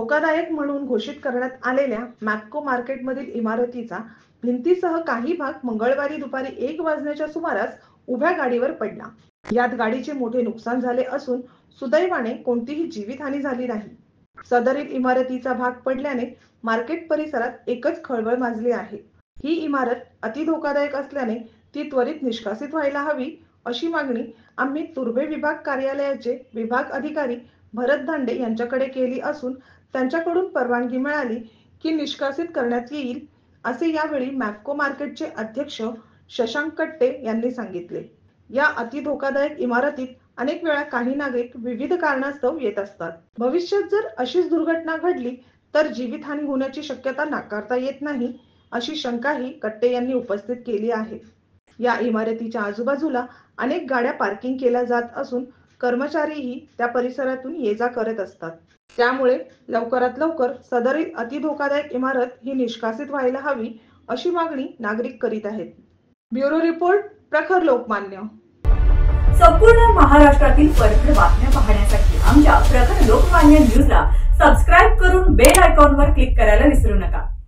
धोकादायक म्हणून घोषित करण्यात आलेल्या मॅप्को मार्केटमधील इमारतीचा भिंतीसह काही भाग मंगळवारी दुपारी 1 वाजण्याच्या सुमारास उभ्या गाडीवर पडला। यात गाडीचे मोठे नुकसान झाले असून सुदैवाने कोणतीही जीवितहानी झाली नाही। सदरील इमारतीचा भाग पडल्याने मार्केट परिसरात एकच खळबळ माजली आहे। ही इमारत अति धोकादायक असल्याने ती त्वरित निष्कासित व्हायला हवी अशी मागणी आम्ही तुर्भे विभाग कार्यालयाचे विभाग अधिकारी भरत दांडे यांच्याकडे केली असून त्यांच्याकडून परवानगी मिळाली की निष्कासित करण्यात येईल असे यावेळी मॅप्को मार्केटचे अध्यक्ष शशांक कट्टे यांनी सांगितले। या अति धोकादायक इमारतीत अनेक वेळा काही नागरिक विविध कारणास्तव येत असतात। भविष्यात जर अशीच दुर्घटना घडली तर जीवितहानी होण्याची शक्यता नाकारता येत नाही अशी शंकाही कट्टे यांनी उपस्थित केली आहे। या इमारतीच्या आजूबाजूला अनेक गाड्या पार्किंग केल्या जात असून कर्मचारीही त्या परिसरातून ये-जा करत असतात। त्यामुळे लवकरात लवकर सदरील अति धोकादायक इमारत ही निष्कासित व्हायला हवी अशी मागणी नागरिक करीत आहेत। ब्युरो रिपोर्ट, प्रखर लोकमान्य। संपूर्ण महाराष्ट्रातील परखड बातम्या पाहण्यासाठी आमच्या प्रखर लोकमान्य न्यूजला सबस्क्राइब करून बेल आयकॉनवर क्लिक करायला विसरू नका।